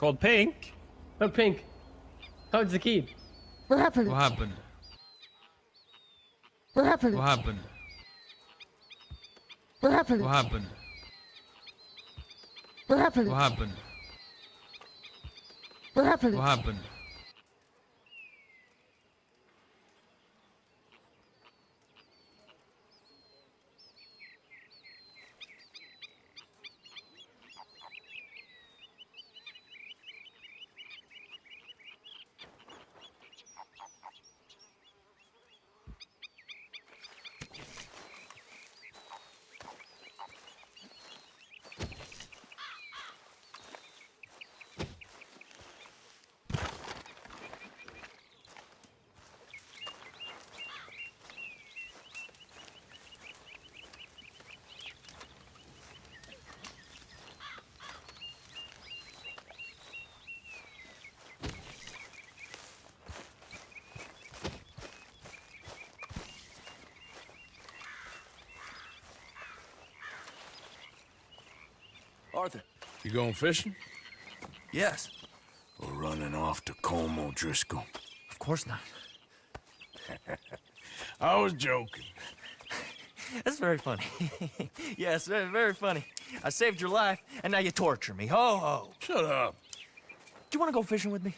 Called Pink. Oh, Pink. How's the kid? What happened? What happened? What happened? What happened? What happened? What happened? What happened? What happened? What happened? What happened? Arthur. You going fishing? Yes. Or running off to Colm O'Driscoll? Of course not. I was joking. That's very funny. Yes, very funny. I saved your life, and now you torture me. Ho, ho. Shut up. Do you want to go fishing with me?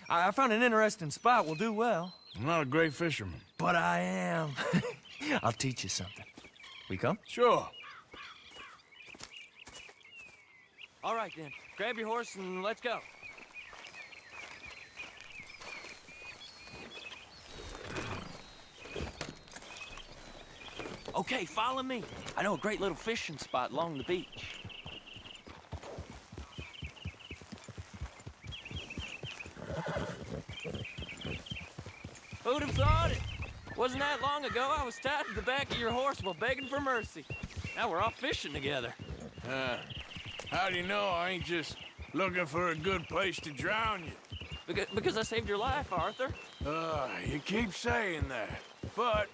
I found an interesting spot. We'll do well. I'm not a great fisherman. But I am. I'll teach you something. We come? Sure. All right, then. Grab your horse and let's go. Okay, follow me. I know a great little fishing spot along the beach. Who'd have thought it? Wasn't that long ago I was tied to the back of your horse while begging for mercy. Now we're off fishing together. How do you know I ain't just looking for a good place to drown you? Because I saved your life, Arthur. You keep saying that. But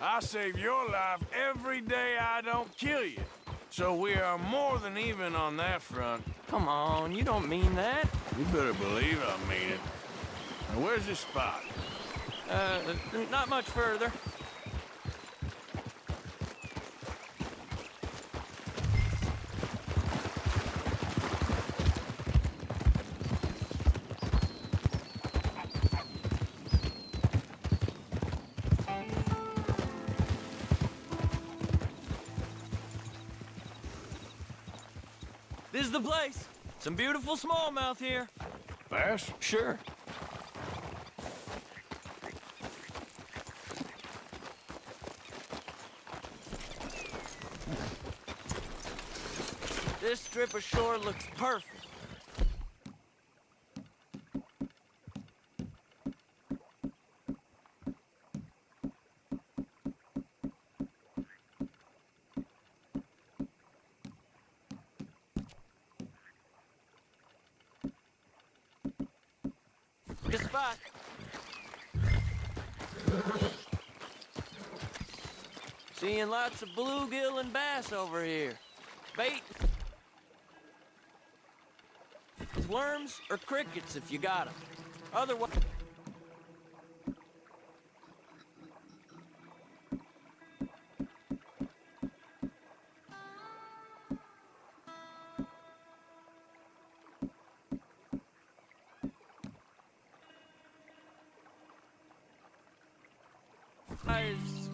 I save your life every day I don't kill you. So we are more than even on that front. Come on, you don't mean that. You better believe I mean it. Now, where's this spot? Not much further. This is the place. Some beautiful smallmouth here. Bass? Sure. This strip of shore looks perfect. Good spot. Seeing lots of bluegill and bass over here. Bait with worms or crickets if you got them. Otherwise,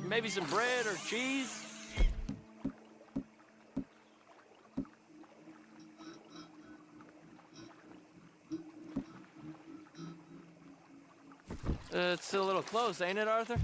maybe some bread or cheese. It's still a little close, ain't it, Arthur?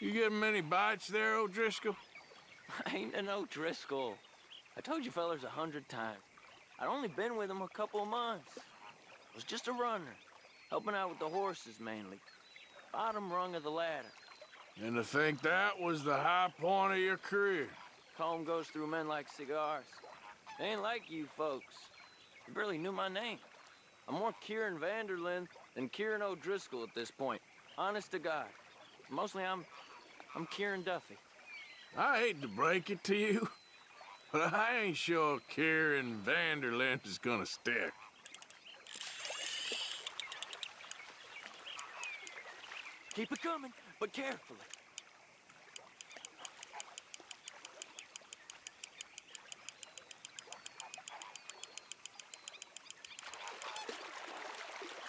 You getting many bites there, O'Driscoll? I ain't an O'Driscoll. I told you fellers 100 times. I'd only been with him a couple of months. I was just a runner, helping out with the horses mainly. Bottom rung of the ladder. And to think that was the high point of your career. Comb goes through men like cigars. They ain't like you folks. You barely knew my name. I'm more Kieran Vanderlyn than Kieran O'Driscoll at this point. Honest to God. Mostly I'm Kieran Duffy. I hate to break it to you, but I ain't sure Kieran Vanderlyn is gonna stick. Keep it coming, but carefully.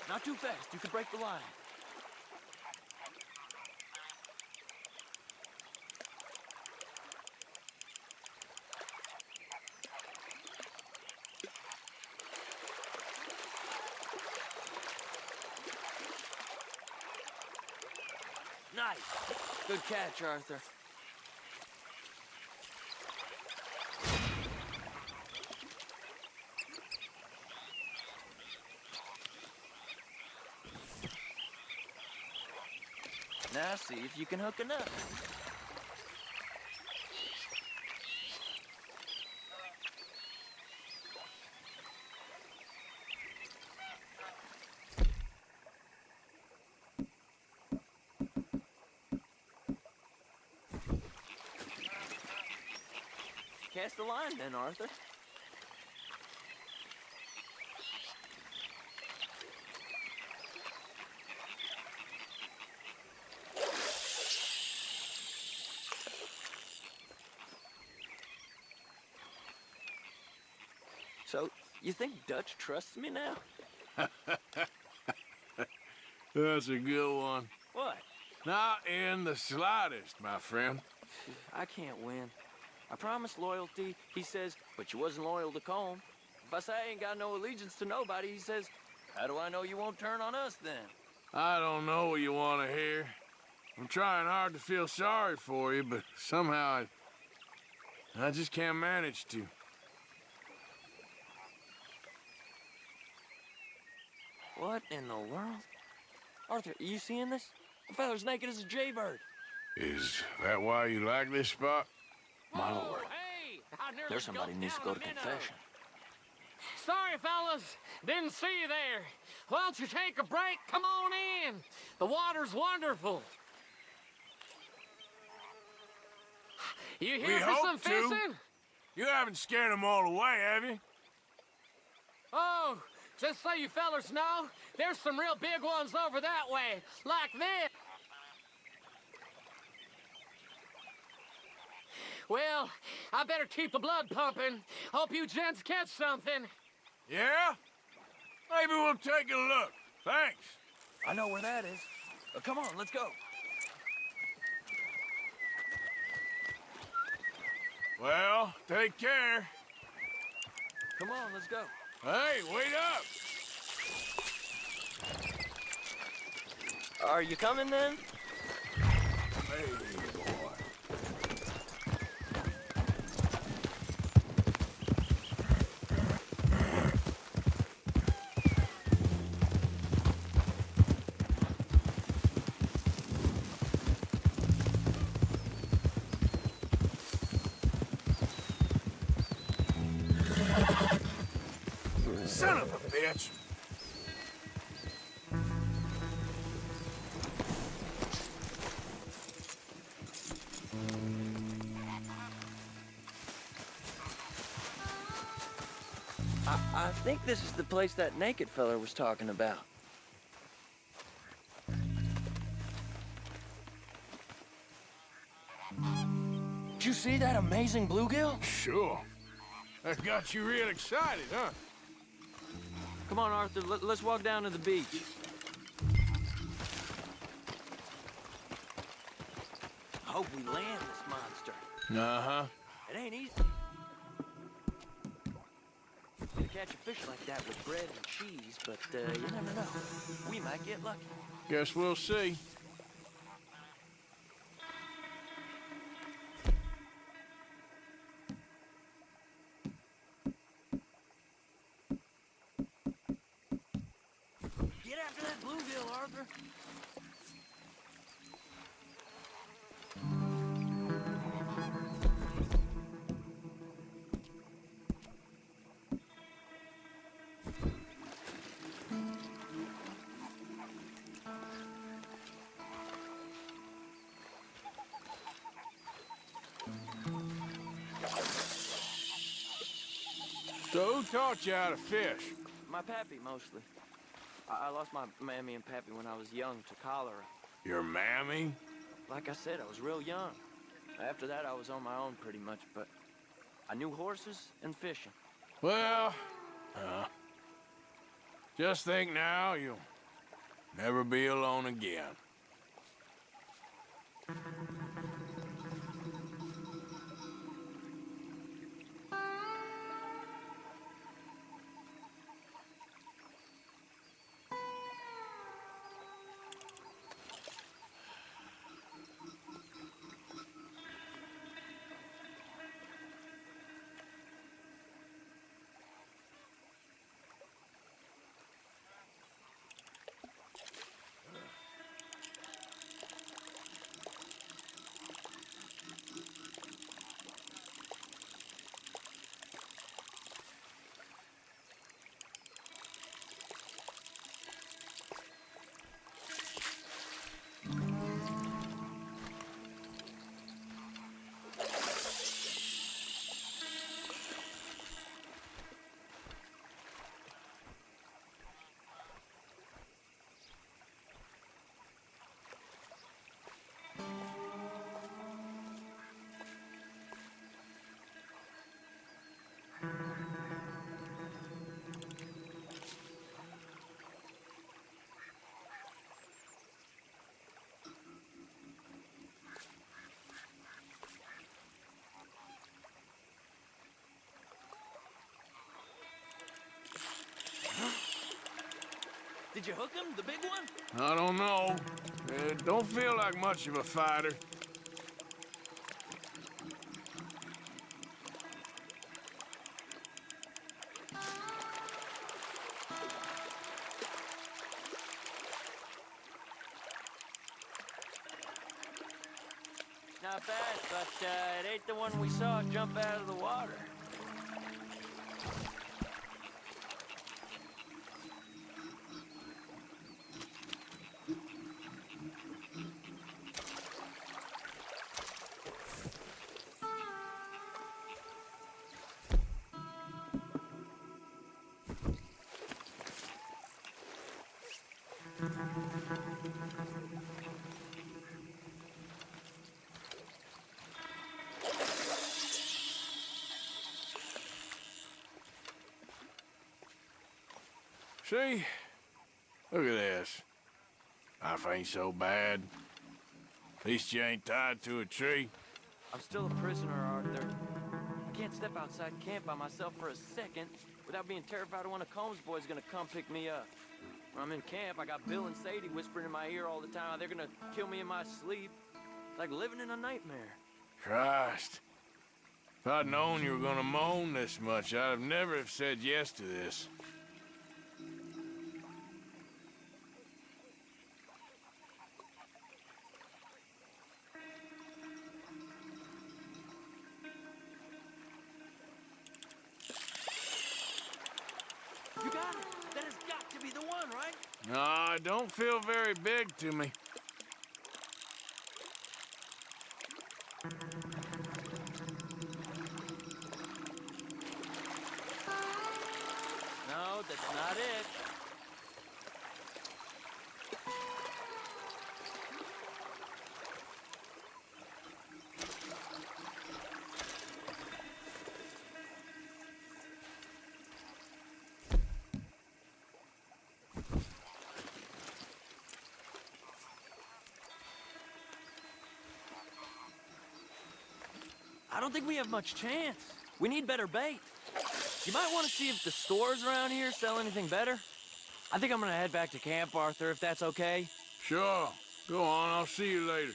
Not too fast, you could break the line. Nice. Good catch, Arthur. Now see if you can hook enough. Cast the line then, Arthur. So, you think Dutch trusts me now? That's a good one. What? Not in the slightest, my friend. I can't win. I promised loyalty, he says, but you wasn't loyal to Combe. If I say I ain't got no allegiance to nobody, he says, how do I know you won't turn on us then? I don't know what you want to hear. I'm trying hard to feel sorry for you, but somehow I just can't manage to. What in the world? Arthur, are you seeing this? The feller's naked as a jaybird. Is that why you like this spot? My lord. Hey, I nearly There's somebody jumped needs to down go a to minnow. confession. Sorry, fellas. Didn't see you there. Why don't you take a break? Come on in. The water's wonderful. You We here for some hope to. fishing? You haven't scared them all away, have you? Oh, just so you fellas know, there's some real big ones over that way, like this. Well, I better keep the blood pumping. Hope you gents catch something. Yeah? Maybe we'll take a look. Thanks. I know where that is. Come on, let's go. Well, take care. Come on, let's go. Hey, wait up! Are you coming then? Hey, boy. Son of a bitch! I think this is the place that naked feller was talking about. Did you see that amazing bluegill? Sure. That got you real excited, huh? Come on, Arthur, let's walk down to the beach. I hope we land this monster. Uh-huh. It ain't easy to catch a fish like that with bread and cheese, but you never know. We might get lucky. Guess we'll see. bluegill, Arthur. So who taught you how to fish? My pappy, mostly. I lost my mammy and pappy when I was young to cholera. Your mammy? Like I said, I was real young. After that, I was on my own pretty much, but I knew horses and fishing. Well, just think now, you'll never be alone again. Did you hook him, the big one? I don't know. Don't feel like much of a fighter. Not bad, but it ain't the one we saw jump out of the water. See? Look at this. Life ain't so bad. At least you ain't tied to a tree. I'm still a prisoner, Arthur. I can't step outside camp by myself for a second without being terrified of one of Combs' boys gonna come pick me up. When I'm in camp, I got Bill and Sadie whispering in my ear all the time how they're gonna kill me in my sleep. It's like living in a nightmare. Christ. If I'd known you were gonna moan this much, I'd have never have said yes to this. You got it! That has got to be the one, right? No, it don't feel very big to me. No, that's not it. I don't think we have much chance. We need better bait. You might want to see if the stores around here sell anything better. I think I'm gonna head back to camp, Arthur, if that's okay. Sure. Go on, I'll see you later.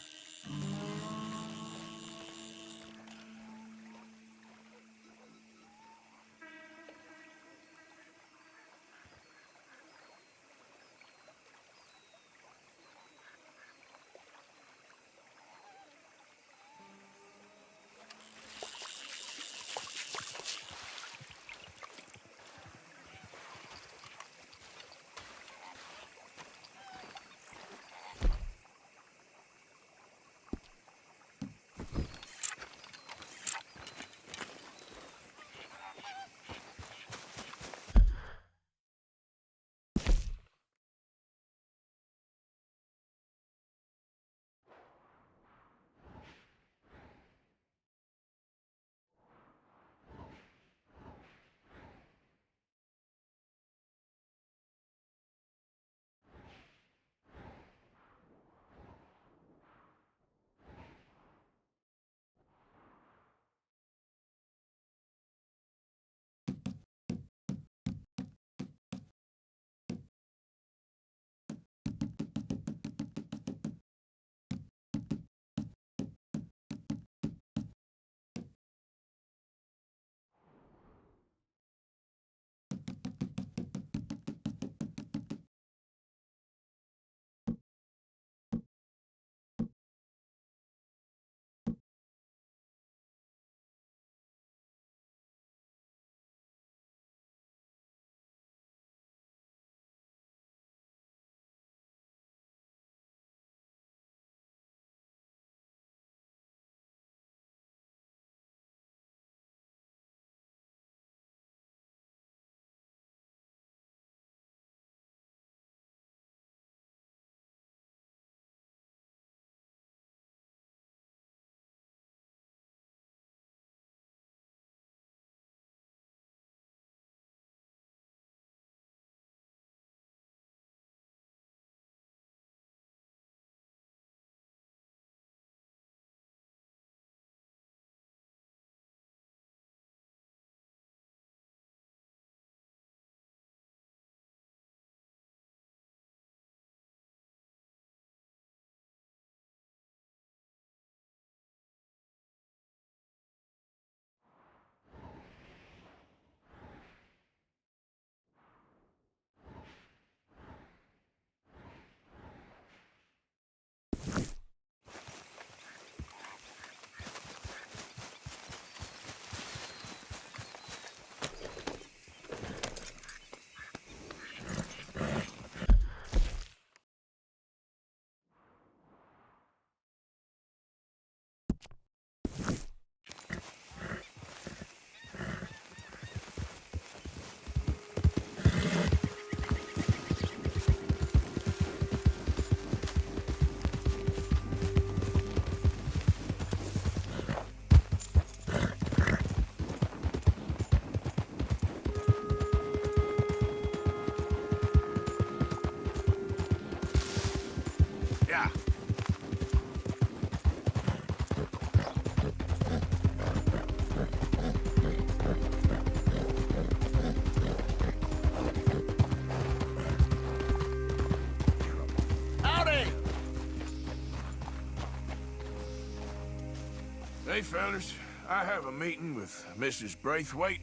Hey, fellas. I have a meeting with Mrs. Braithwaite.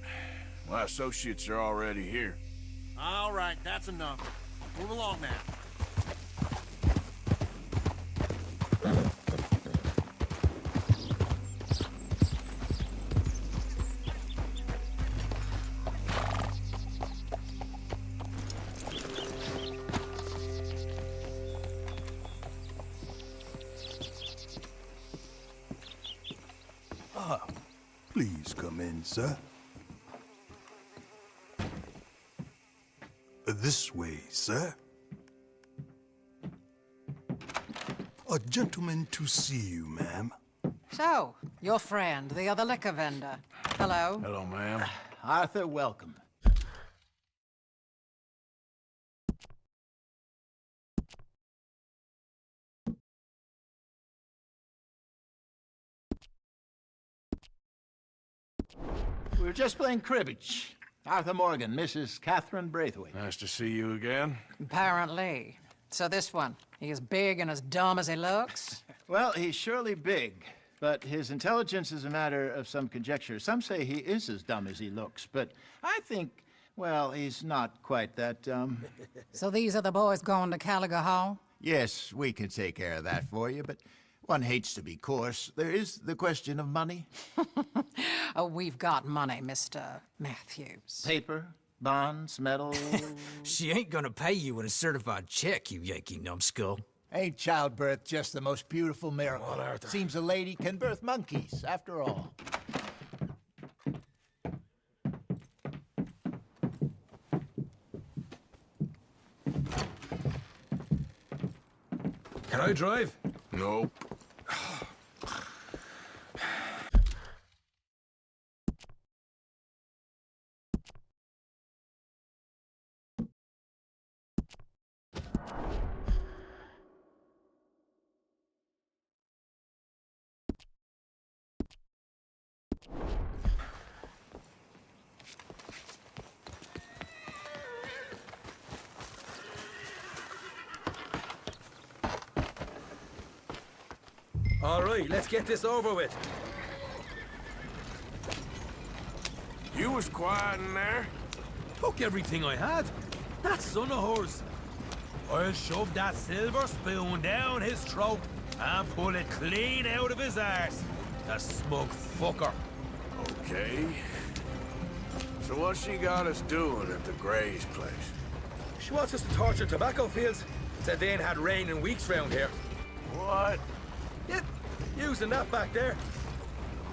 My associates are already here. All right, that's enough. Move along now. Please come in, sir. This way, sir. A gentleman to see you, ma'am. So, your friend, the other liquor vendor. Hello. Hello, ma'am. Arthur, welcome. We were just playing cribbage. Arthur Morgan, Mrs. Catherine Braithwaite. Nice to see you again. Apparently. So this one, he is big and as dumb as he looks? Well, he's surely big, but his intelligence is a matter of some conjecture. Some say he is as dumb as he looks, but I think, well, he's not quite that dumb. So these are the boys going to Caliga Hall? Yes, we can take care of that for you, but one hates to be coarse. There is the question of money. Oh, we've got money, Mr. Matthews. Paper, bonds, metal. She ain't gonna pay you with a certified check, you Yankee numbskull. Ain't childbirth just the most beautiful miracle? Seems a lady can birth monkeys, after all. Can I drive? Nope. All right, let's get this over with. You was quiet in there. Took everything I had. That son of hers. I'll shove that silver spoon down his throat and pull it clean out of his arse. The smug fucker. Okay. So what she got us doing at the Gray's place? She wants us to torture tobacco fields. Said they ain't had rain in weeks round here. What? Yeah, using that back there.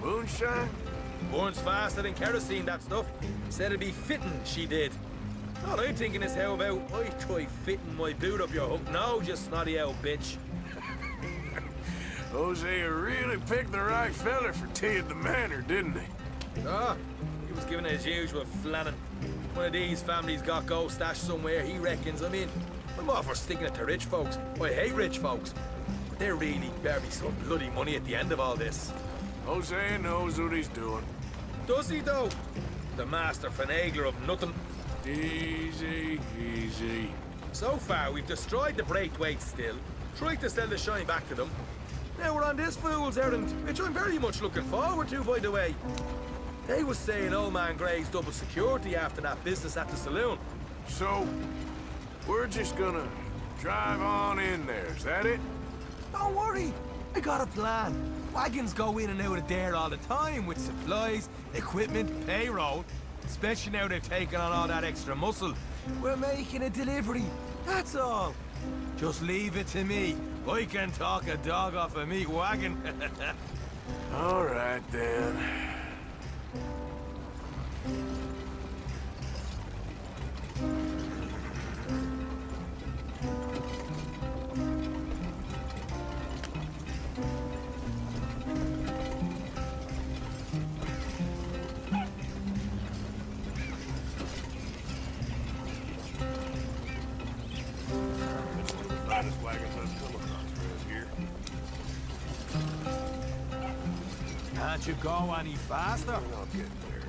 Moonshine? Burns faster than kerosene, that stuff. Said it'd be fitting, she did. All I'm thinking is how about I try fitting my boot up your hook now, you snotty old bitch. Hosea really picked the right fella for tea at the manor, didn't he? Ah, he was giving it his usual flannin'. One of these families got gold stashed somewhere, he reckons. I mean, I'm all for sticking it to rich folks. I hate rich folks. But there really better be some bloody money at the end of all this. Hosea knows what he's doing. Does he, though? The master finagler of nothing. Easy, easy. So far, we've destroyed the Braithwaite still, tried to sell the shine back to them. Now we're on this fool's errand, which I'm very much looking forward to, by the way. They was saying old man Gray's double security after that business at the saloon. So, we're just gonna drive on in there, is that it? Don't worry, I got a plan. Wagons go in and out of there all the time with supplies, equipment, payroll. Especially now they've taken on all that extra muscle. We're making a delivery, that's all. Just leave it to me. I can talk a dog off a meat wagon. All right, then. Flattest wagons I've come across around here. Can't you go any faster? I'll get there.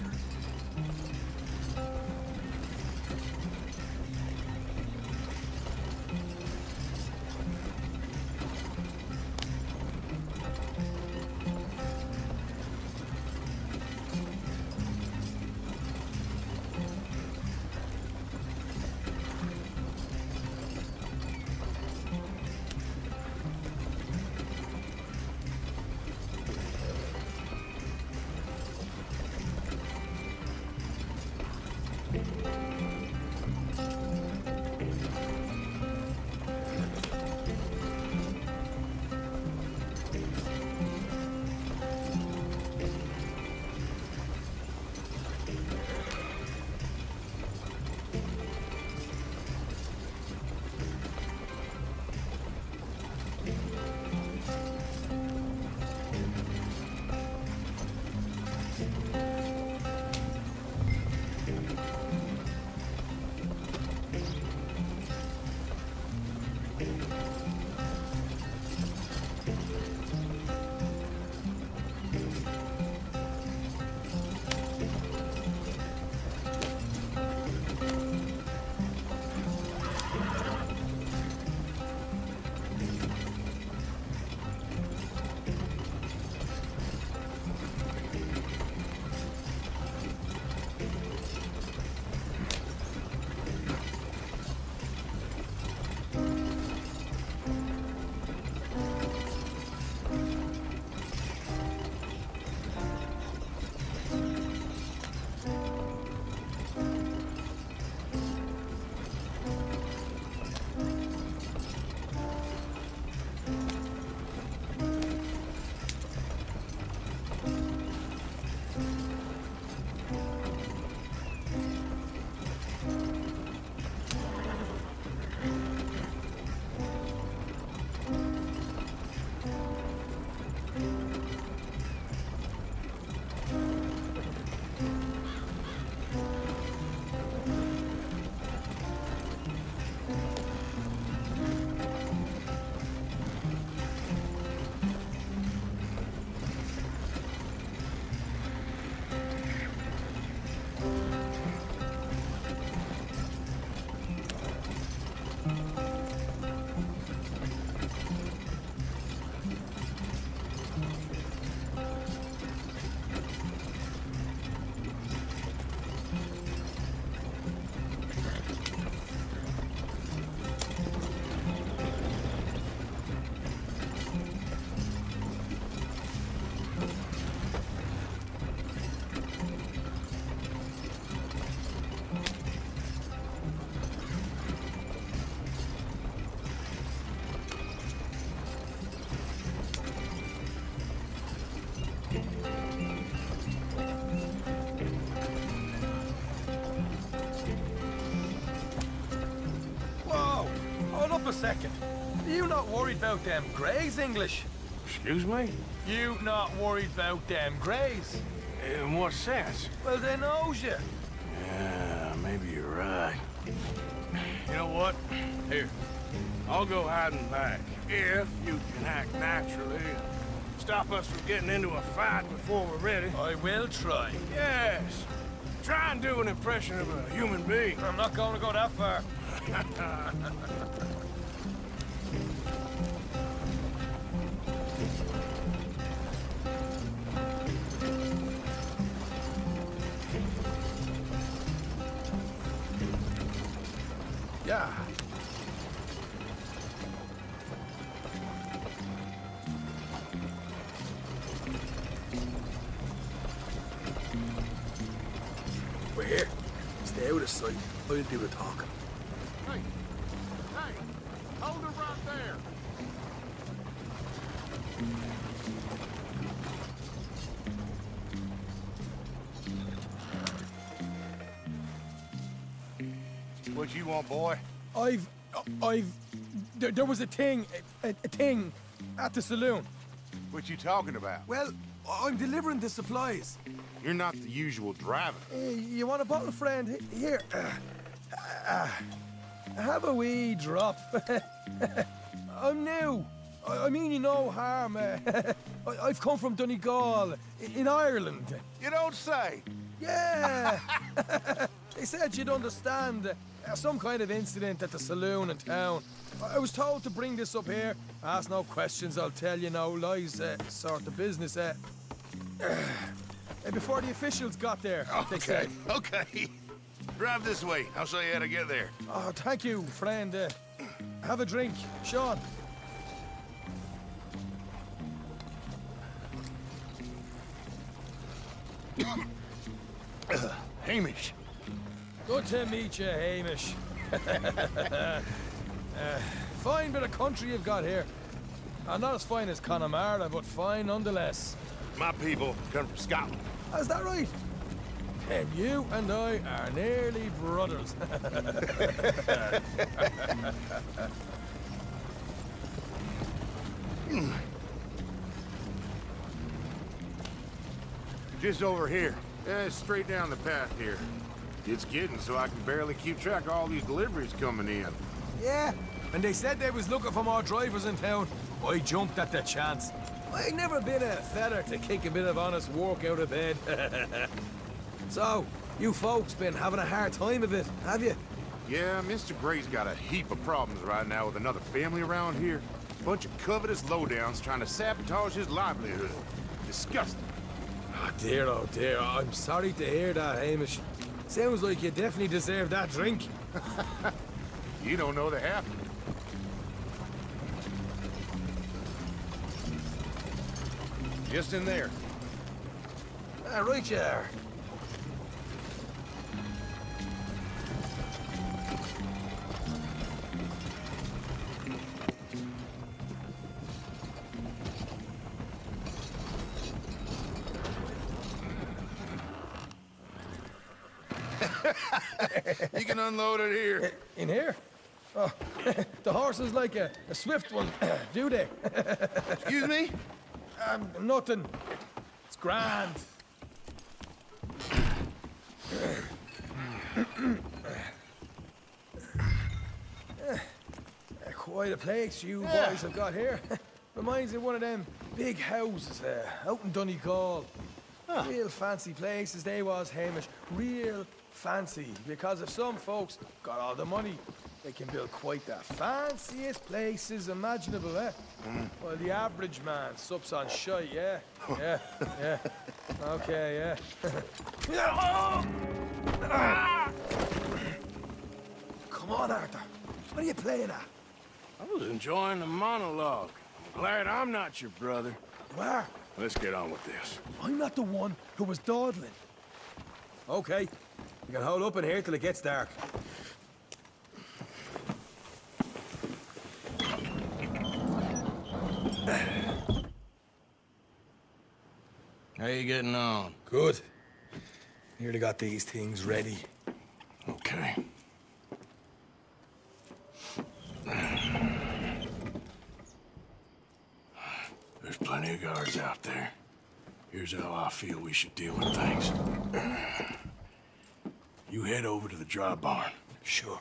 A second. You not worried about them greys, English? Excuse me? You not worried about them greys? In what sense? Well, they knows you. Yeah, maybe you're right. You know what? Here, I'll go hiding back. If you can act naturally and stop us from getting into a fight before we're ready. I will try. Yes. Try and do an impression of a human being. I'm not going to go that far. Yeah. We're here. Stay out of sight. I'll do the talking. Hey, hold it right there. What you want, boy? There was a thing at the saloon. What you talking about? Well, I'm delivering the supplies. You're not the usual driver. You want a bottle, friend? Here. Have a wee drop. I'm new. I mean you no harm. I've come from Donegal, in Ireland. You don't say. Yeah. They said you'd understand. Some kind of incident at the saloon in town. I was told to bring this up here. Ask no questions, I'll tell you no lies, sort of business. Before the officials got there, they said. Okay. Drive this way. I'll show you how to get there. Oh, thank you, friend. Have a drink, Sean. Hamish. Good to meet you, Hamish. Fine bit of country you've got here. Not as fine as Connemara, but fine nonetheless. My people come from Scotland. Is that right? And you and I are nearly brothers. Just over here. Straight down the path here. It's getting so I can barely keep track of all these deliveries coming in. Yeah, and they said they was looking for more drivers in town. I jumped at the chance. I never been a feller to kick a bit of honest work out of bed. So, you folks been having a hard time of it, have you? Yeah, Mr. Gray's got a heap of problems right now with another family around here. Bunch of covetous lowdowns trying to sabotage his livelihood. Disgusting. Oh dear, I'm sorry to hear that, Hamish. Sounds like you definitely deserve that drink. You don't know the half. Just in there. Right you are. You can unload it here. In here? Oh, the horse is like a swift one, do they? Excuse me? Nothing. It's grand. Quite a place you boys have got here. Reminds me of one of them big houses out in Donegal. Real fancy places they was, Hamish. Real fancy. Because if some folks got all the money, they can build quite the fanciest places imaginable, eh? Well, the average man sups on shite, yeah? Yeah. Okay, yeah. Come on, Arthur. What are you playing at? I was enjoying the monologue. I'm glad I'm not your brother. Where? Let's get on with this. I'm not the one who was dawdling. Okay. You can hold up in here till it gets dark. How you getting on? Good. Nearly got these things ready. Okay. There's plenty of guards out there. Here's how I feel we should deal with things. You head over to the dry barn. Sure.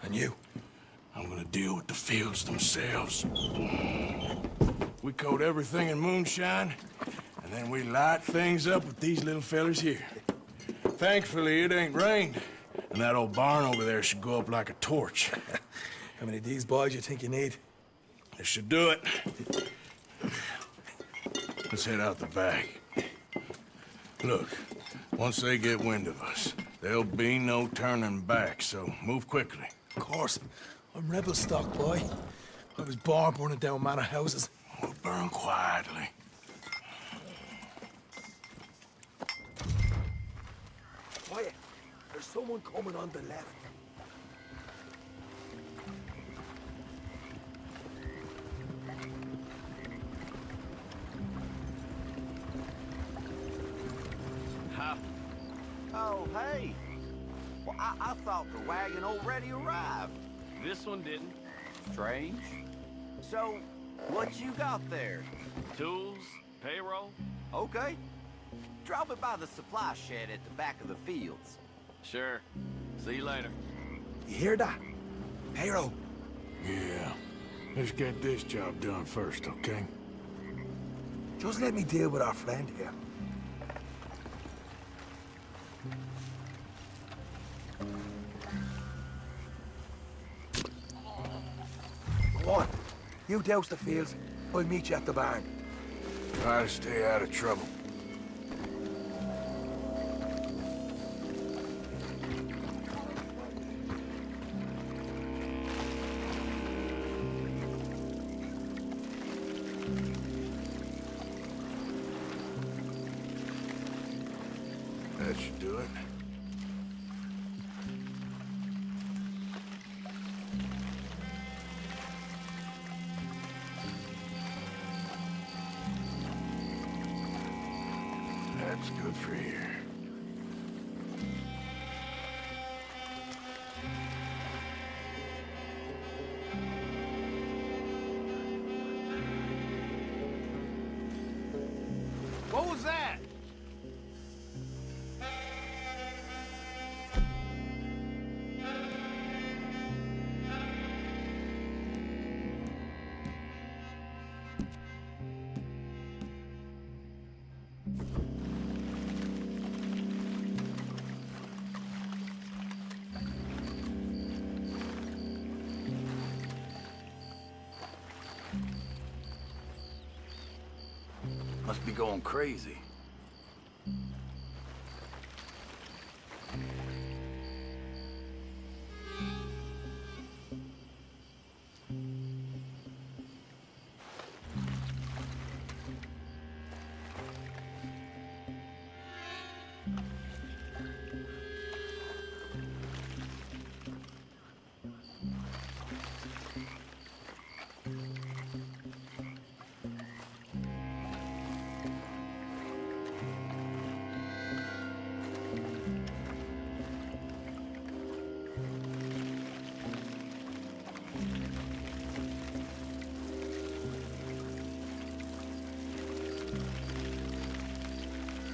And you? I'm gonna deal with the fields themselves. We coat everything in moonshine, and then we light things up with these little fellers here. Thankfully, it ain't rained, and that old barn over there should go up like a torch. How many of these boys you think you need? This should do it. Let's head out the back. Look, once they get wind of us, there'll be no turning back, so move quickly. Of course. I'm rebel stock, boy. I was born burning down manor houses. We'll burn quietly. Quiet. There's someone coming on the left. Oh, hey. Well, I thought the wagon already arrived. This one didn't. Strange. So, what you got there? Tools, payroll. Okay. Drop it by the supply shed at the back of the fields. Sure. See you later. You hear that? Payroll. Yeah. Let's get this job done first, okay? Just let me deal with our friend here. Go on. You douse the fields. I'll meet you at the barn. Try to stay out of trouble. That should do it. That's good for here. What was that? Must be going crazy.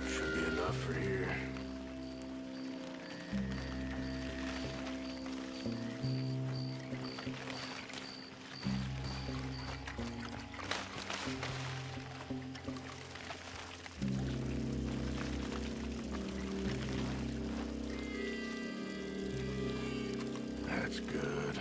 Should be enough for here. That's good.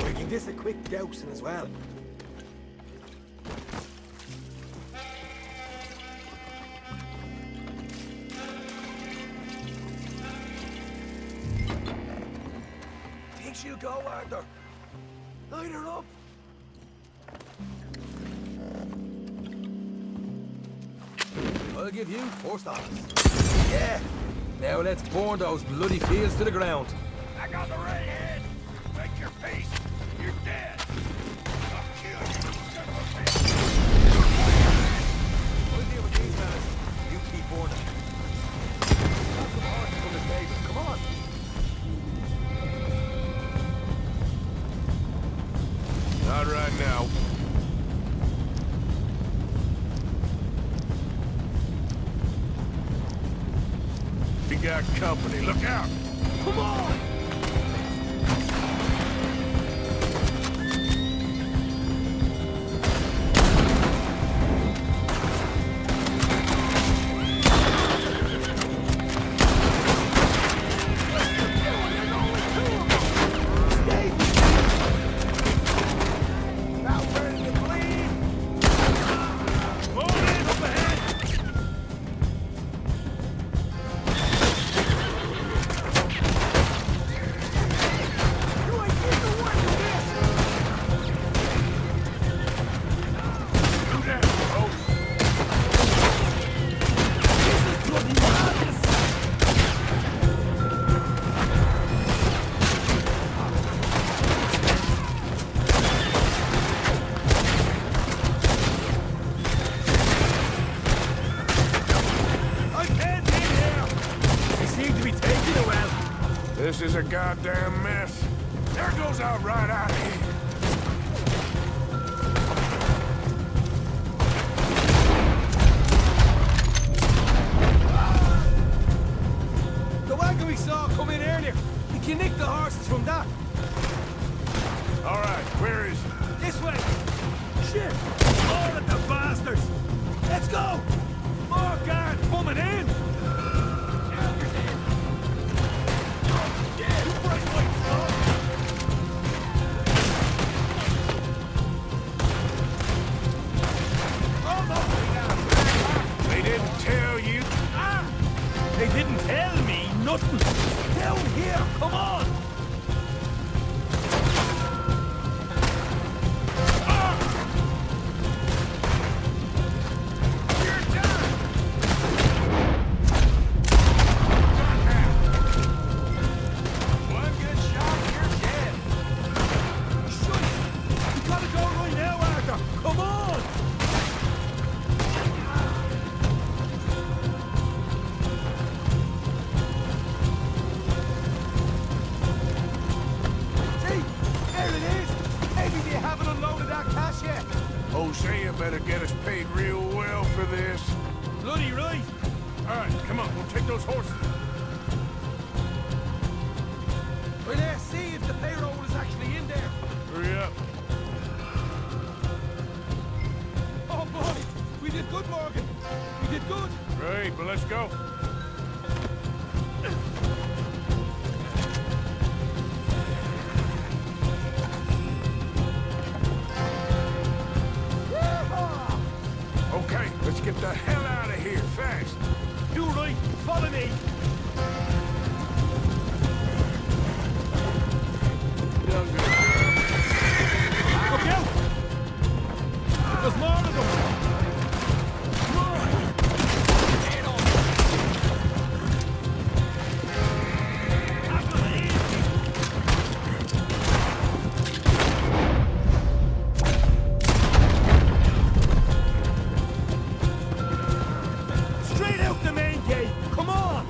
Making this a quick dousing as well. Think she'll go, Arthur? Light her up. I'll give you first office. Yeah. Now let's burn those bloody fields to the ground. I got the right head. Make your peace. You're dead. I'll kill you, son of a bitch. I'll deal with these fellas. You keep burning. Got some horses from the stable. Come on. Not right now. We got company. Look out! Come on! This is a goddamn mess. There goes our right out of here. The wagon we saw come in earlier. We can nick the horses from that. All right, where is it? This way. Shit! All of the bastards! Let's go! More guards coming in! haven't unloaded that cash yet. Hosea better get us paid real well for this. Bloody right. All right, come on, we'll take those horses. Well, let's see if the payroll is actually in there. Hurry up. Oh, boy. We did good, Morgan. We did good. Great, but let's go. Okay, let's get the hell out of here, fast. You right. Follow me. Done good. Look out! There's more of them! Straight out the main gate! Come on!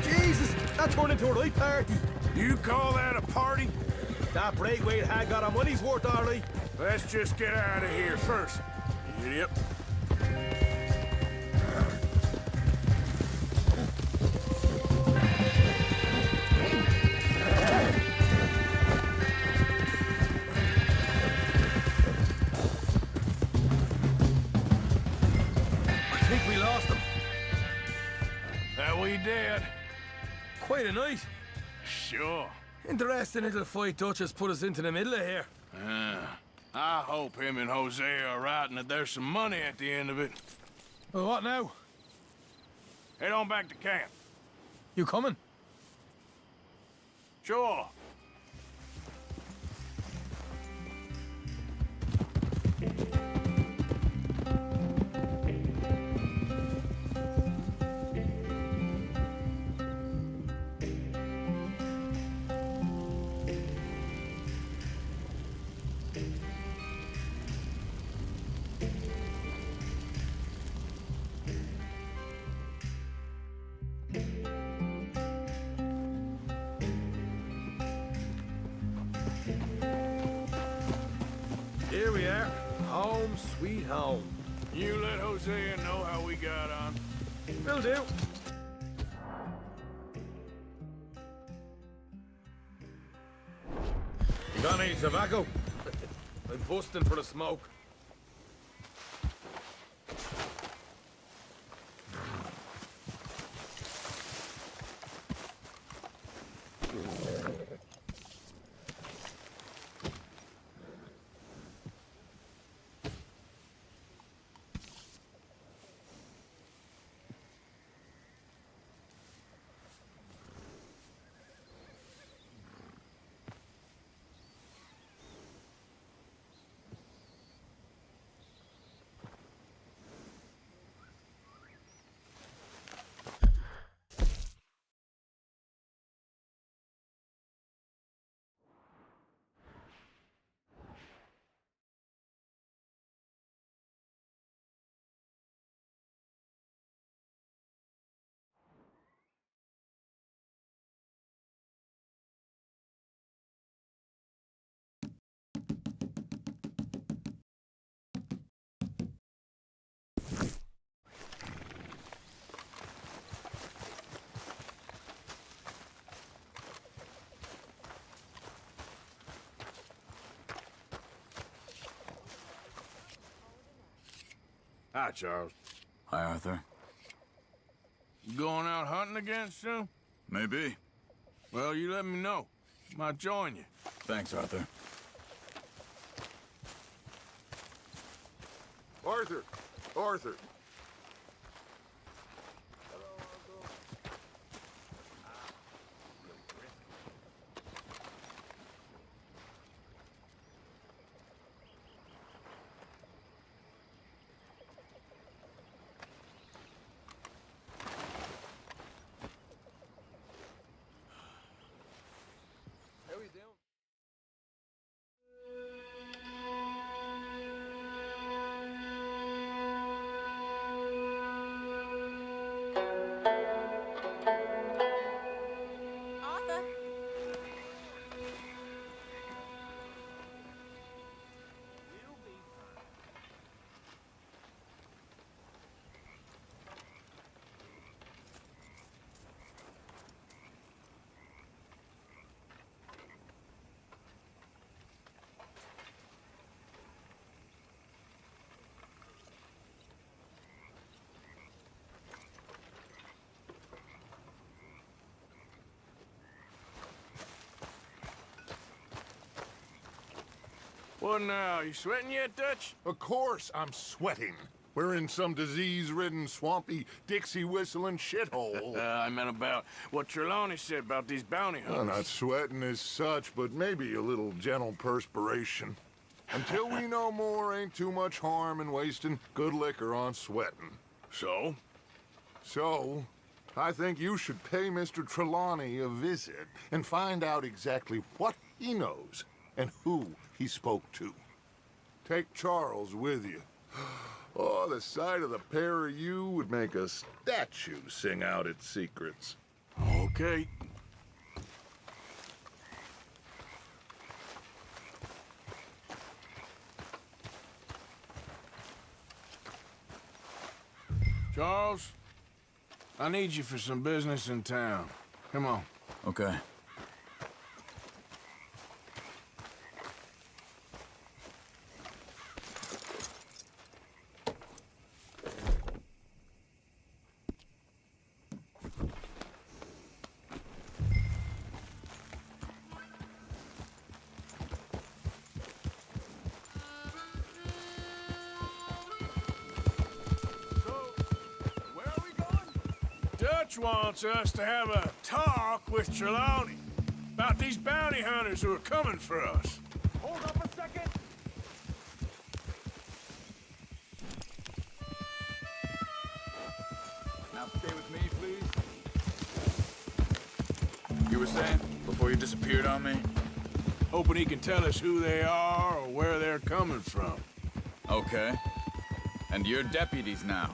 Jesus! That turned into a right party! You call that a party? That Braithwaite had got our money's worth, all right. Let's just get out of here first, you idiot. I think we lost them. That we did. Quite a night. Sure. Interesting little fight Dutch has put us into the middle of here. I hope him and Hosea are right and that there's some money at the end of it. Well, what now? Head on back to camp. You coming? Sure. Here we are. Home sweet home. You let Hosea know how we got on. Will do. You got any tobacco? I'm busting for the smoke. Hi, Charles. Hi, Arthur. You going out hunting again soon? Maybe. Well, you let me know. Might join you. Thanks, Arthur. Arthur! Arthur! Well, now, you sweating yet, Dutch? Of course I'm sweating. We're in some disease-ridden, swampy, Dixie-whistling shithole. I meant about what Trelawney said about these bounty hunters. Well, not sweating as such, but maybe a little gentle perspiration. Until we know more, ain't too much harm in wasting good liquor on sweating. So? So, I think you should pay Mr. Trelawney a visit and find out exactly what he knows and who he spoke to. Take Charles with you. Oh, the sight of the pair of you would make a statue sing out its secrets. Okay. Charles, I need you for some business in town. Come on. Okay. Dutch wants us to have a talk with Trelawney about these bounty hunters who are coming for us. Hold up a second. Now stay with me, please. You were saying before you disappeared on me? Hoping he can tell us who they are or where they're coming from. Okay. And you're deputies now.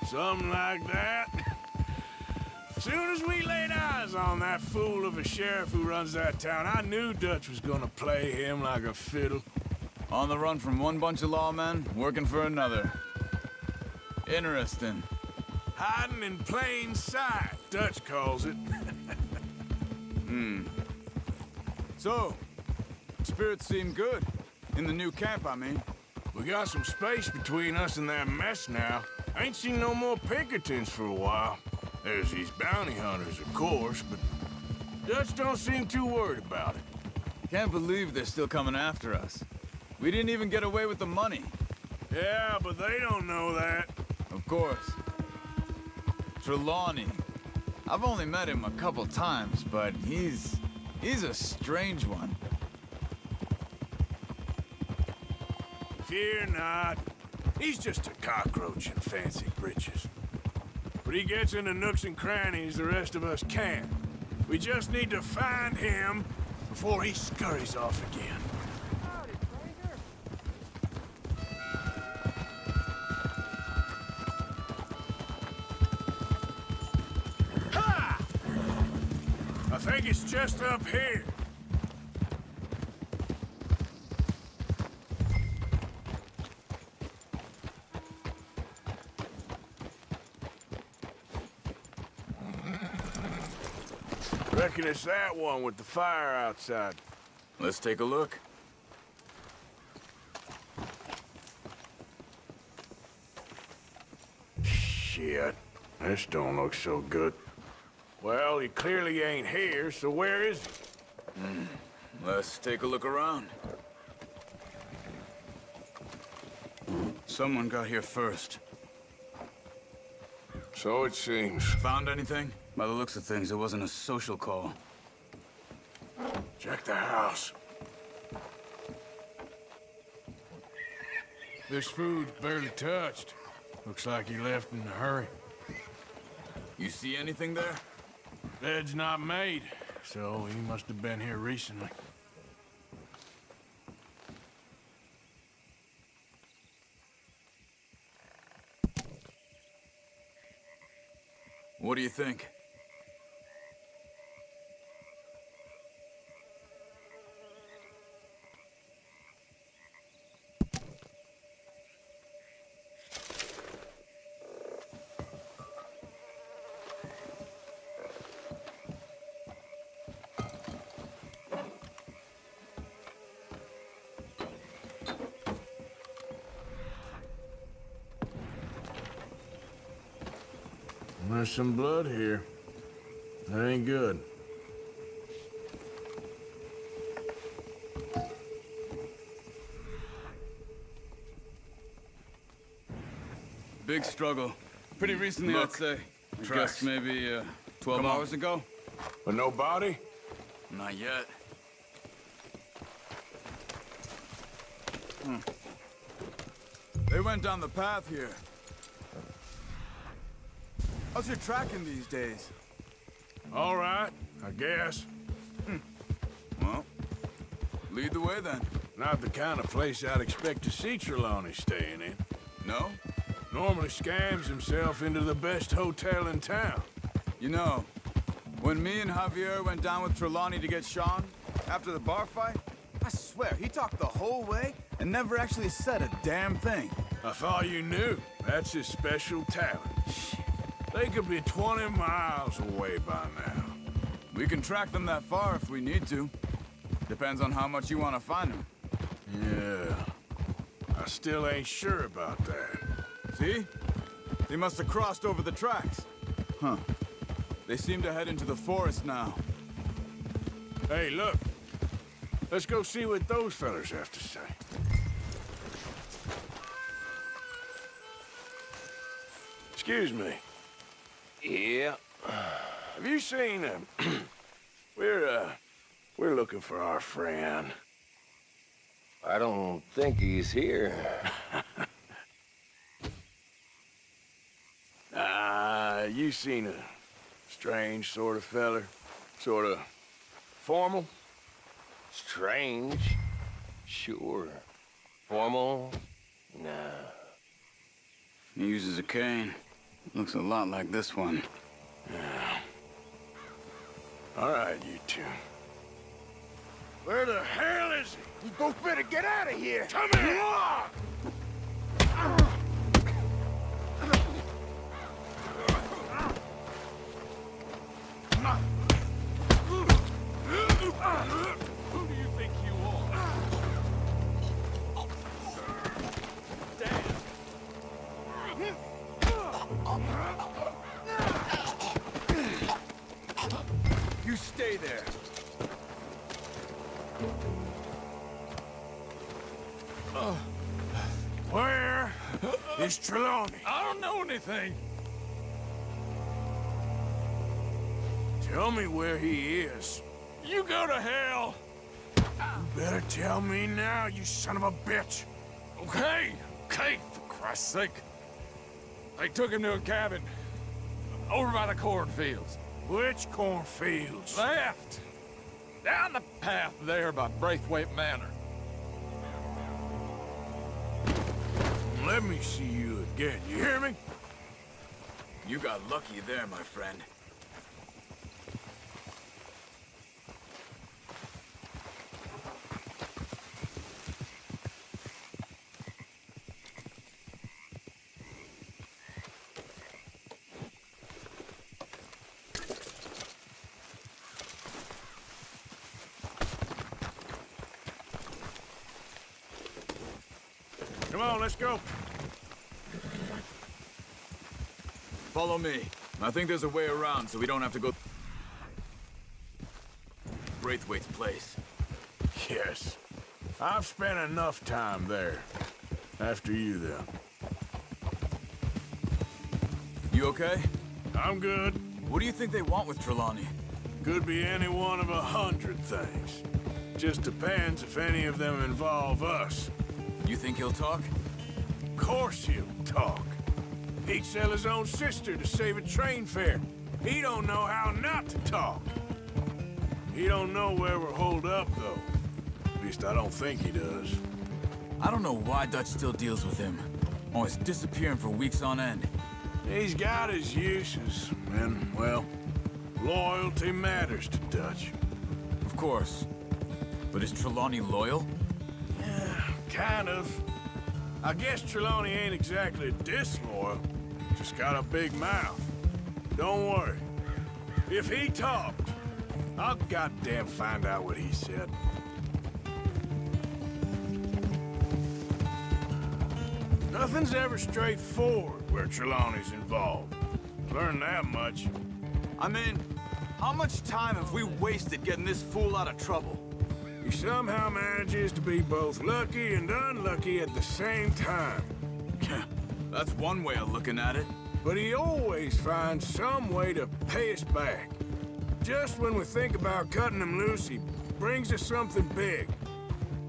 Something like that. Soon as we laid eyes on that fool of a sheriff who runs that town, I knew Dutch was gonna play him like a fiddle. On the run from one bunch of lawmen, working for another. Interesting. Hiding in plain sight, Dutch calls it. So, spirits seem good. In the new camp, I mean. We got some space between us and that mess now. Ain't seen no more Pinkertons for a while. There's these bounty hunters, of course, but Dutch don't seem too worried about it. Can't believe they're still coming after us. We didn't even get away with the money. Yeah, but they don't know that. Of course. Trelawney. I've only met him a couple times, but he's a strange one. Fear not. He's just a cockroach in fancy breeches. But he gets into nooks and crannies the rest of us can't. We just need to find him before he scurries off again. Ha! I think it's just up here. Reckon it's that one with the fire outside. Let's take a look. Shit, this don't look so good. Well, he clearly ain't here, so where is he? Let's take a look around. Someone got here first. So it seems. Found anything? By the looks of things, it wasn't a social call. Check the house. This food's barely touched. Looks like he left in a hurry. You see anything there? Bed's not made, so he must have been here recently. What do you think? There's some blood here. That ain't good. big struggle. Pretty recently, Look, I'd say. I tracks. guess maybe 12 Come on. hours ago. But no body? Not yet. They went down the path here. How's your tracking these days? All right, I guess. Well, lead the way then. Not the kind of place I'd expect to see Trelawney staying in. No? Normally scams himself into the best hotel in town. You know, when me and Javier went down with Trelawney to get Sean, after the bar fight, I swear, he talked the whole way and never actually said a damn thing. I thought you knew. That's his special talent. They could be 20 miles away by now. We can track them that far if we need to. Depends on how much you want to find them. Yeah. I still ain't sure about that. See? They must have crossed over the tracks. Huh. They seem to head into the forest now. Hey, look. Let's go see what those fellas have to say. Excuse me. Yeah. Have you seen him? We're looking for our friend. I don't think he's here. You seen a strange sort of feller? Sort of formal? Strange? Sure. Formal? Nah. He uses a cane. Looks a lot like this one. Yeah. All right, you two. Where the hell is he? You both better get out of here! Come here! Who do you think you are? You stay there. Where is Trelawney? I don't know anything. Tell me where he is. You go to hell. You better tell me now, you son of a bitch. Okay, for Christ's sake. They took him to a cabin over by the cornfields. Which cornfields? Left. Down the path there by Braithwaite Manor. Let me see you again, you hear me? You got lucky there, my friend. Come on, let's go. Follow me. I think there's a way around so we don't have to go... Braithwaite's place. Yes. I've spent enough time there. After you, then. You okay? I'm good. What do you think they want with Trelawney? Could be any one of 100 things. Just depends if any of them involve us. You think he'll talk? Of course he'll talk. He'd sell his own sister to save a train fare. He don't know how not to talk. He don't know where we're holed up, though. At least I don't think he does. I don't know why Dutch still deals with him. Always disappearing for weeks on end. He's got his uses, and, well, loyalty matters to Dutch. Of course. But is Trelawney loyal? Yeah, kind of. I guess Trelawney ain't exactly disloyal. Just got a big mouth. Don't worry. If he talked, I'll goddamn find out what he said. Nothing's ever straightforward where Trelawney's involved. Learned that much. I mean, how much time have we wasted getting this fool out of trouble? He somehow manages to be both lucky and unlucky at the same time. That's one way of looking at it. But he always finds some way to pay us back. Just when we think about cutting him loose, he brings us something big.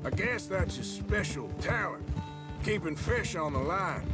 I guess that's his special talent, keeping fish on the line.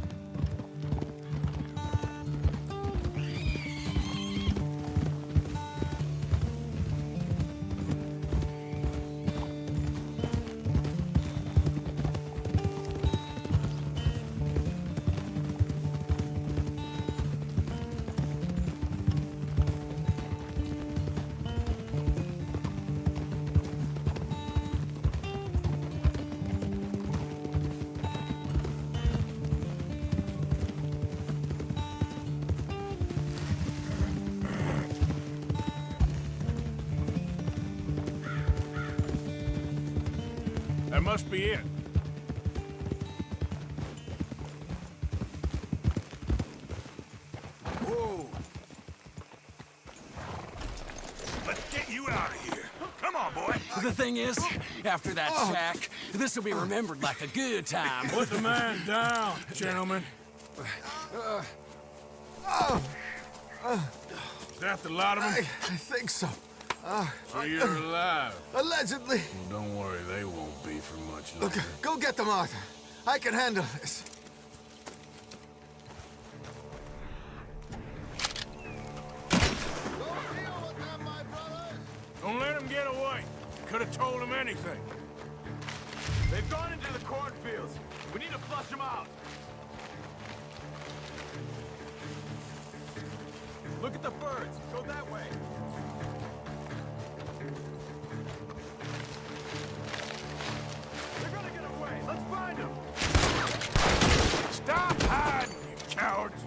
That must be it. Whoa! Let's get you out of here. Come on, boy. The thing is, after that shack, this will be remembered like a good time. Put the man down, gentlemen. Is that the lot of them? I think so. So you're alive? Allegedly. Well, don't worry, they won't be for much longer. Look, go get them out. I can handle this. Don't let them get away. Could have told them anything. They've gone into the cornfields. We need to flush them out. Look at the birds. Go that way. They're gonna get away. Let's find them. Stop hiding, you cowards.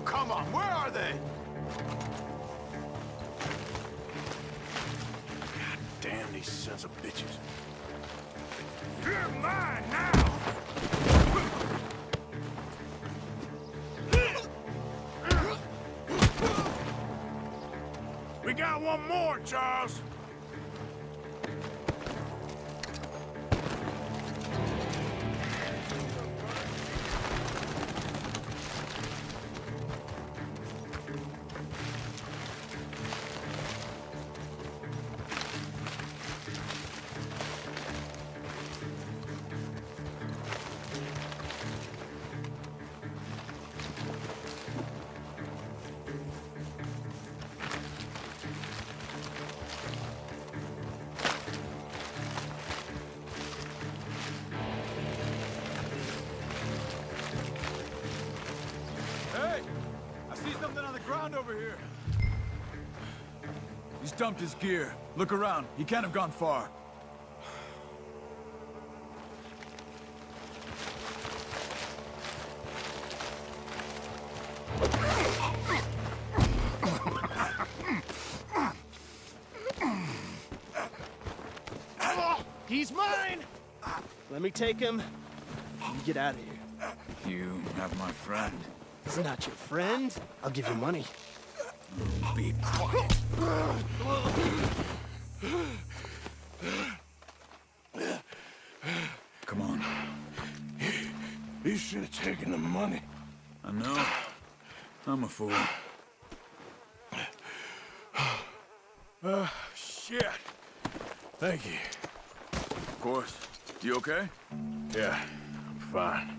Come on, where are they? God damn these sons of bitches. You're mine now! We got one more, Charles. Hey! I see something on the ground over here. He's dumped his gear. Look around. He can't have gone far. He's mine! Let me take him. You get out of here. You have my friend. He's not your friend. I'll give you money. Be quiet. Come on. You should have taken the money. I know. I'm a fool. Shit. Thank you. Of course. You okay? Yeah, I'm fine.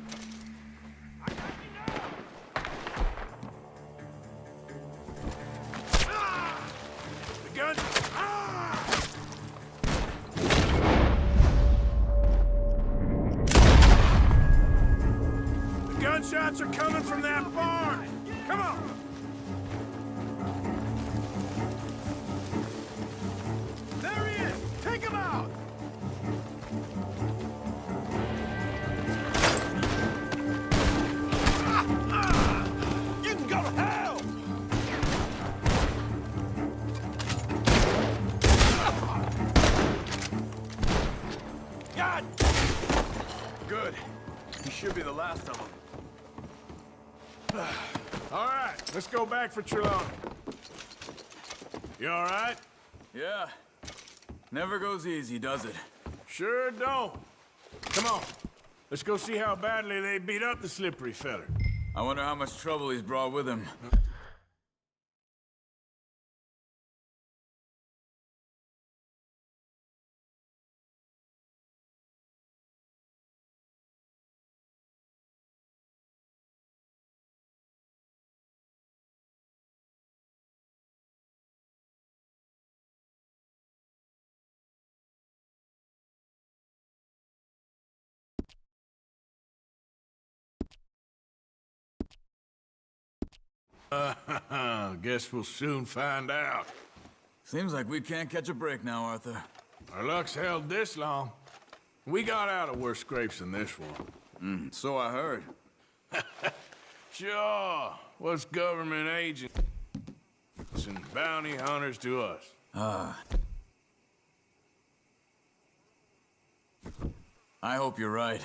The gun! The gunshots are coming from that barn! Come on! There he is! Take him out! You can go to hell! God! Good. He should be the last of them. All right, let's go back for Trelawney. You all right? Yeah. Never goes easy, does it? Sure don't. Come on. Let's go see how badly they beat up the slippery feller. I wonder how much trouble he's brought with him. Guess we'll soon find out. Seems like we can't catch a break now, Arthur. Our luck's held this long. We got out of worse scrapes than this one. So I heard. Sure. What's government agents and bounty hunters to us? I hope you're right.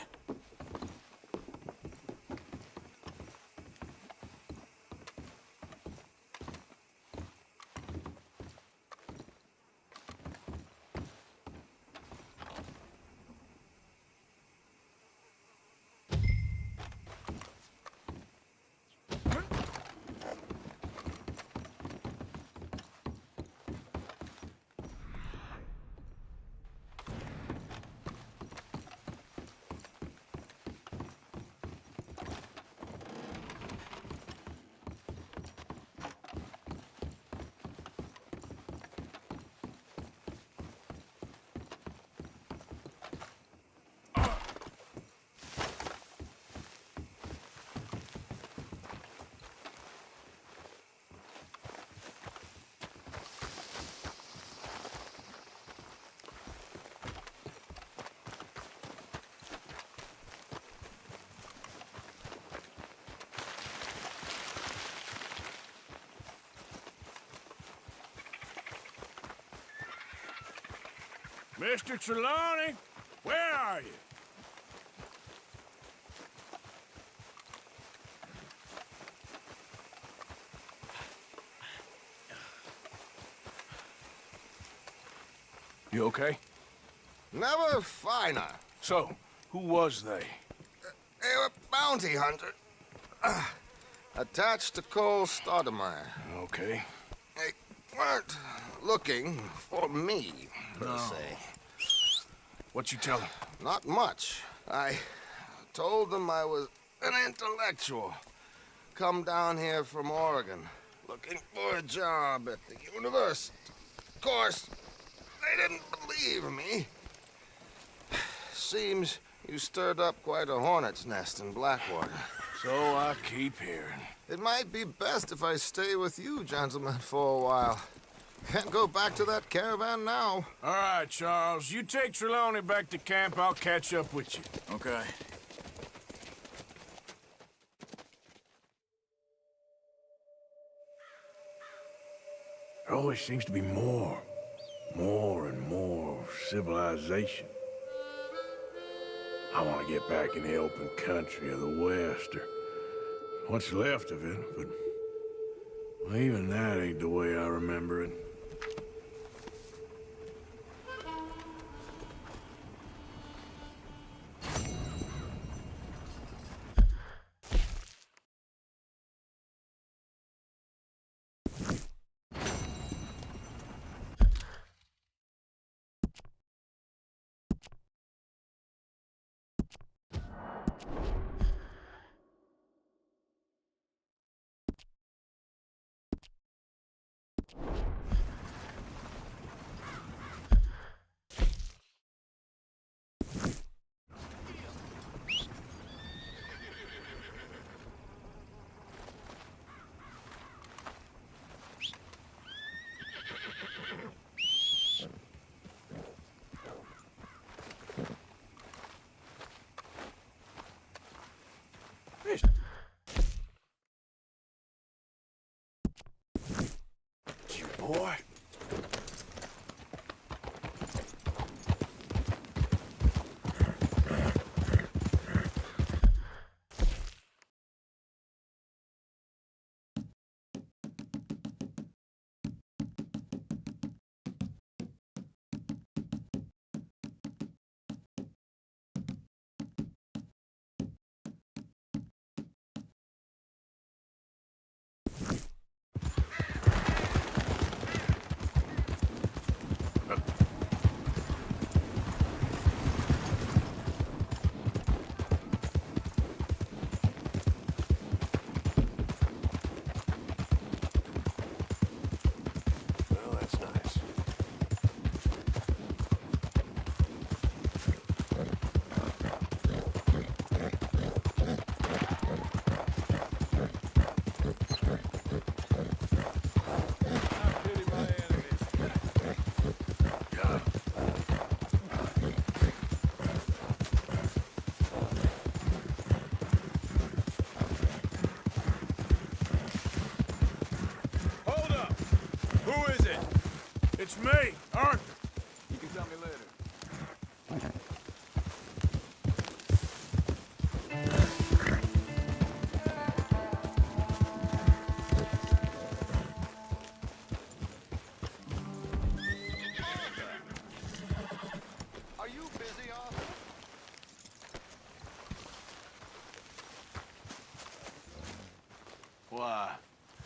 Mr. Trelawney, where are you? You okay? Never finer. So, who was they? They were bounty hunters. Attached to Cole Stoudemire. Okay. They weren't looking for me, per se. What you tell them? Not much. I told them I was an intellectual. Come down here from Oregon, looking for a job at the university. Of course, they didn't believe me. Seems you stirred up quite a hornet's nest in Blackwater. So I keep hearing. It might be best if I stay with you, gentlemen, for a while. Can't go back to that caravan now. All right, Charles. You take Trelawney back to camp. I'll catch up with you. Okay. There always seems to be more and more civilization. I want to get back in the open country of the West, or what's left of it, but well, even that ain't the way I remember it. It's me, Arthur. You can tell me later. Are you busy, Arthur? Why?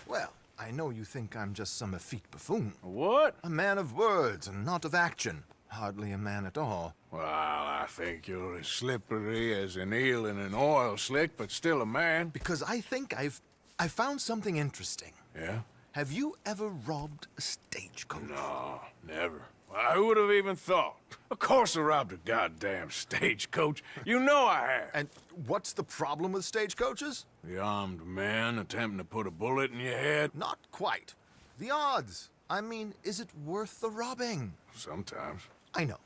Well, I know you think I'm just some effete buffoon. What? A man of words and not of action. Hardly a man at all. Well, I think you're as slippery as an eel in an oil slick, but still a man. Because I think I found something interesting. Yeah? Have you ever robbed a stagecoach? No, never. Well, who would have even thought? Of course I robbed a goddamn stagecoach. You know I have. And what's the problem with stagecoaches? The armed man attempting to put a bullet in your head? Not quite. The odds. I mean, is it worth the robbing? Sometimes. I know.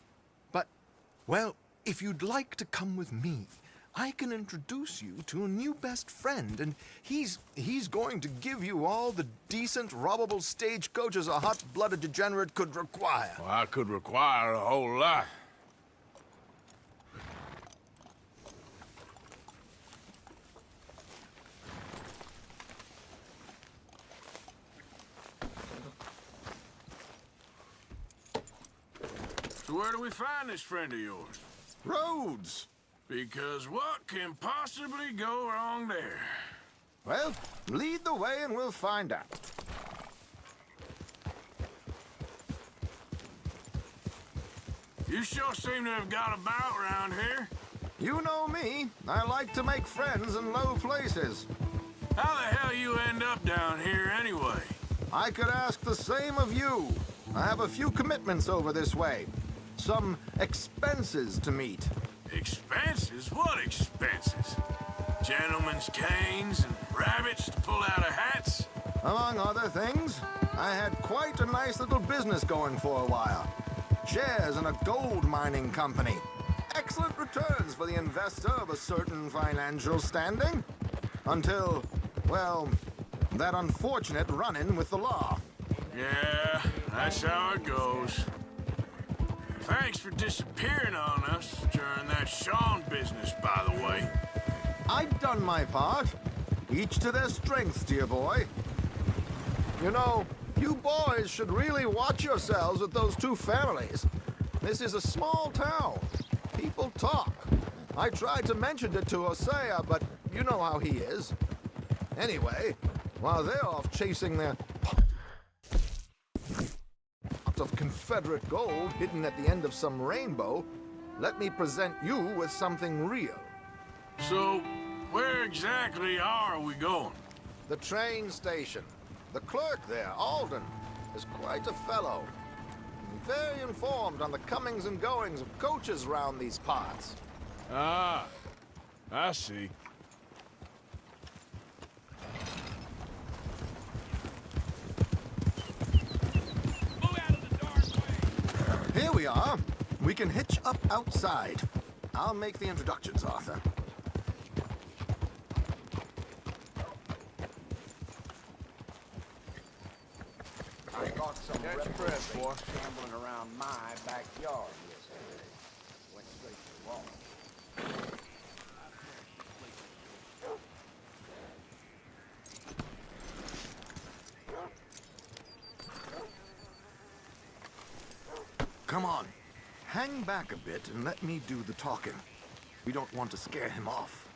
But, well, if you'd like to come with me, I can introduce you to a new best friend, and he's going to give you all the decent, robbable stagecoaches a hot-blooded degenerate could require. Well, I could require a whole lot. So where do we find this friend of yours? Roads. Because what can possibly go wrong there? Well, lead the way and we'll find out. You sure seem to have got about around here. You know me. I like to make friends in low places. How the hell you end up down here anyway? I could ask the same of you. I have a few commitments over this way. Some expenses to meet. Expenses? What expenses? Gentlemen's canes and rabbits to pull out of hats? Among other things, I had quite a nice little business going for a while. Shares in a gold mining company. Excellent returns for the investor of a certain financial standing. Until, well, that unfortunate run-in with the law. Yeah, that's how it goes. Thanks for disappearing on us during that Sean business, by the way. I've done my part. Each to their strengths, dear boy. You know, you boys should really watch yourselves with those two families. This is a small town. People talk. I tried to mention it to Hosea, but you know how he is. Anyway, while they're off chasing their of Confederate gold hidden at the end of some rainbow, let me present you with something real. So, where exactly are we going? The train station. The clerk there, Alden, is quite a fellow. Very informed on the comings and goings of coaches round these parts. Ah, I see. Here we are. We can hitch up outside. I'll make the introductions, Arthur. I caught some press, boy, shambling around my backyard yesterday. Went straight to the wall. Come on. Hang back a bit and let me do the talking. We don't want to scare him off.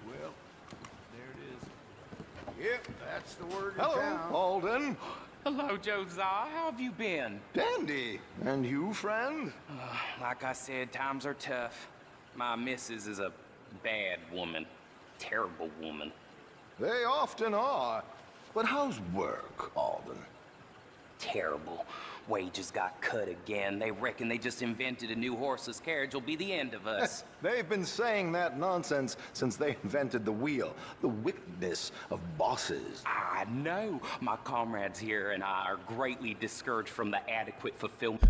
Well, there it is. Yep, that's the word in Hello, town. Alden. Hello, Josiah. How have you been? Dandy. And you, friend? Like I said, times are tough. My missus is a bad woman. Terrible woman. They often are. But how's work, Alden? Terrible. Wages got cut again. They reckon they just invented a new horseless carriage will be the end of us. They've been saying that nonsense since they invented the wheel. The wickedness of bosses. I know. My comrades here and I are greatly discouraged from the adequate fulfillment.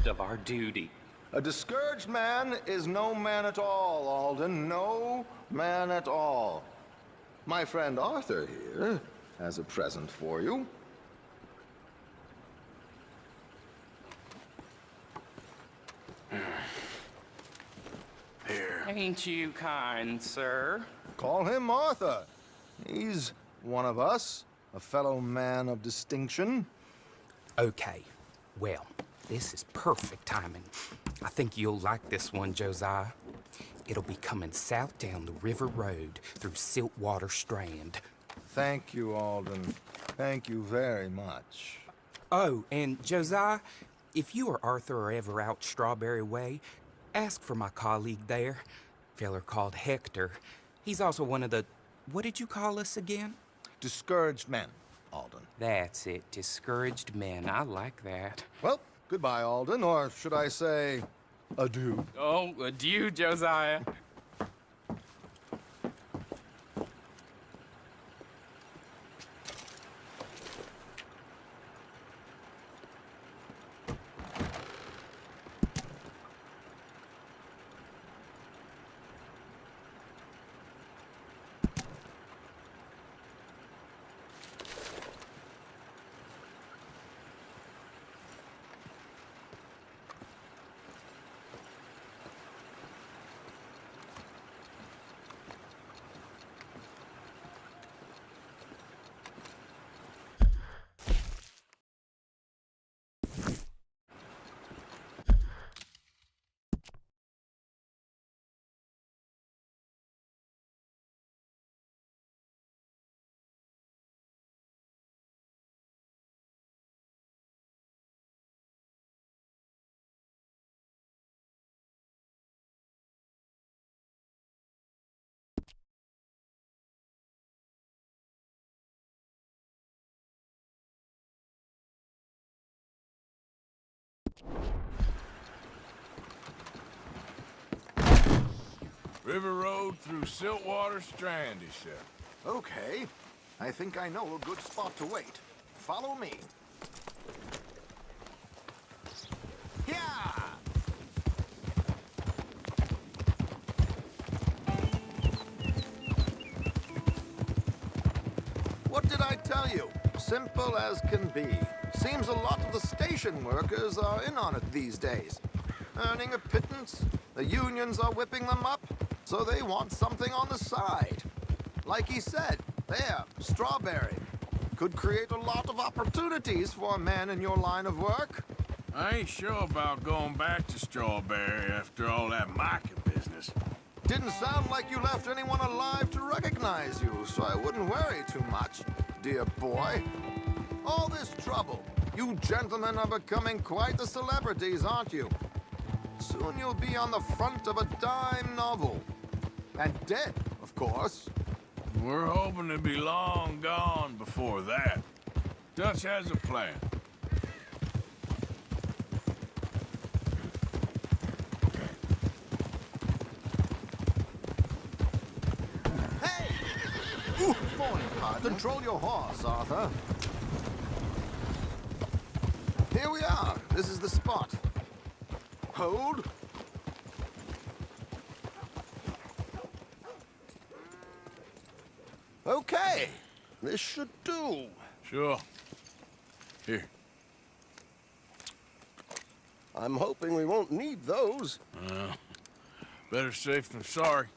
Of our duty. A discouraged man is no man at all, Alden. No man at all. My friend Arthur here has a present for you. Here. Ain't you kind, sir? Call him Arthur. He's one of us, a fellow man of distinction. Okay, well, this is perfect timing. I think you'll like this one, Josiah. It'll be coming south down the river road through Siltwater Strand. Thank you, Alden. Thank you very much. Oh, and Josiah, if you or Arthur are ever out Strawberry Way, ask for my colleague there, feller called Hector. He's also one of the, what did you call us again? Discouraged men, Alden. That's it, discouraged men. I like that. Well, goodbye, Alden, or should I say, adieu? Oh, adieu, Josiah. River Road through Siltwater Strand, he said. Okay. I think I know a good spot to wait. Follow me. Yeah! What did I tell you? Simple as can be. Seems a lot of the station workers are in on it these days. Earning a pittance, the unions are whipping them up, so they want something on the side. Like he said, there, Strawberry. Could create a lot of opportunities for a man in your line of work. I ain't sure about going back to Strawberry after all that Micah business. Didn't sound like you left anyone alive to recognize you, so I wouldn't worry too much, dear boy. All this trouble. You gentlemen are becoming quite the celebrities, aren't you? Soon you'll be on the front of a dime novel. And dead, of course. We're hoping to be long gone before that. Dutch has a plan. Hey! Ooh, morning, partner. Control your horse, Arthur. Here we are. This is the spot. Hold. Okay. This should do. Sure. Here. I'm hoping we won't need those. Better safe than sorry.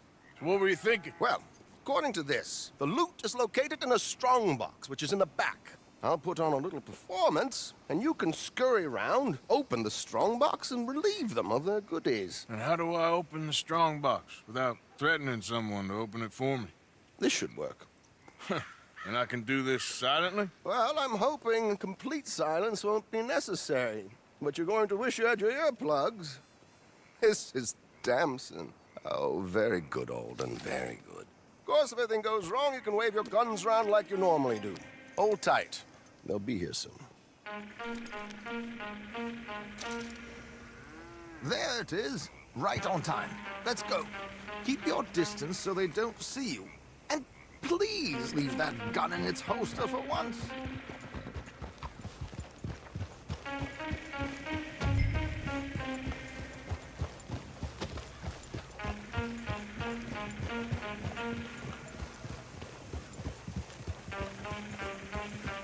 So what were you thinking? Well, according to this, the loot is located in a strongbox, which is in the back. I'll put on a little performance, and you can scurry around, open the strongbox, and relieve them of their goodies. And how do I open the strongbox without threatening someone to open it for me? This should work. And I can do this silently? Well, I'm hoping complete silence won't be necessary. But you're going to wish you had your earplugs. This is Damson. Oh, very good, Alden, very good. Of course, if anything goes wrong, you can wave your guns around like you normally do. Hold tight. They'll be here soon. There it is. Right on time. Let's go. Keep your distance so they don't see you. And please leave that gun in its holster for once.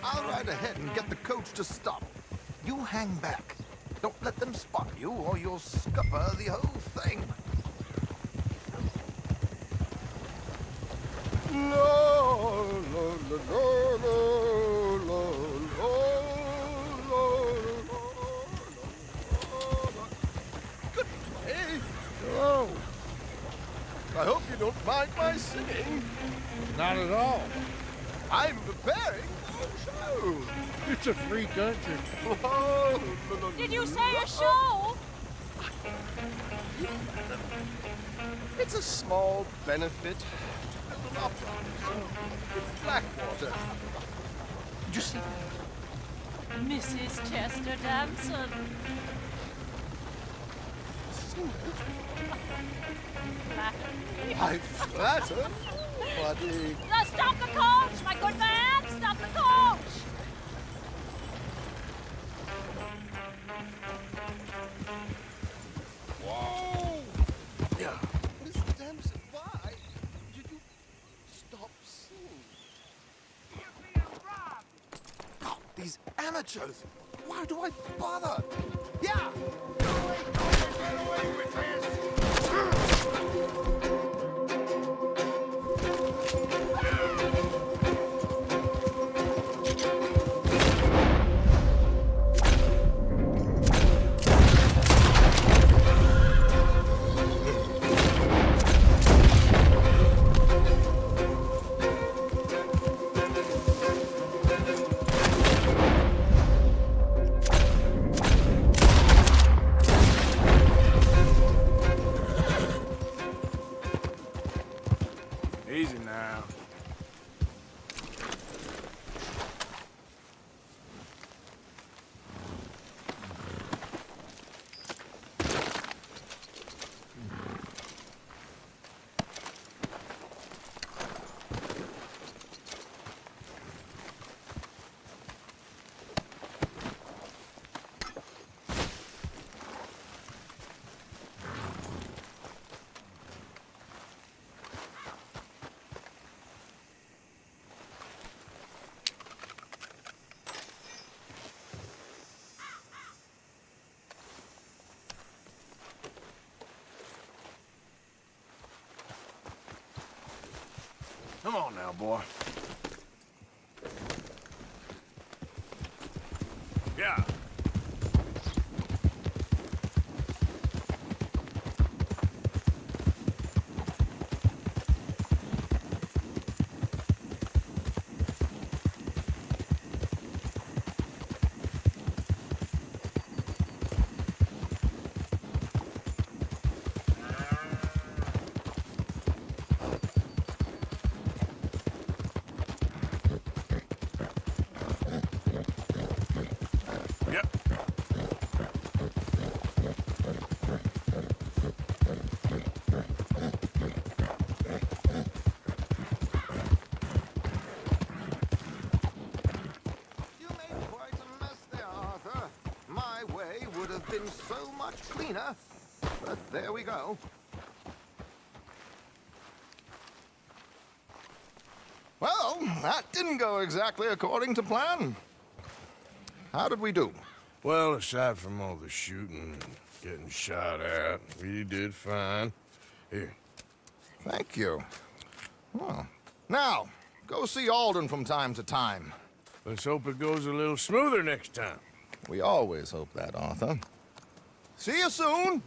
I'll ride ahead and get the coach to stop. You hang back. Don't let them spot you, or you'll scupper the whole thing. No, no, no, no, no, no, no, good day. Hello. I hope you don't mind my singing. Not at all. I'm preparing for a show. It's a free country. Oh, Did you say a show? It's a small benefit to an opera in Blackwater. Did you see? Mrs. Chester Damson. I flatter, buddy. Stop the coach, my good man! Stop the coach! Whoa! Yeah. Miss Damson, why did you stop singing? God, these amateurs! Why do I bother? Yeah! Get away with this! Easy now. Come on now, boy. Yeah. Been so much cleaner, but there we go. Well, that didn't go exactly according to plan. How did we do? Well, aside from all the shooting and getting shot at, we did fine. Here. Thank you. Well, now, go see Alden from time to time. Let's hope it goes a little smoother next time. We always hope that, Arthur. See you soon!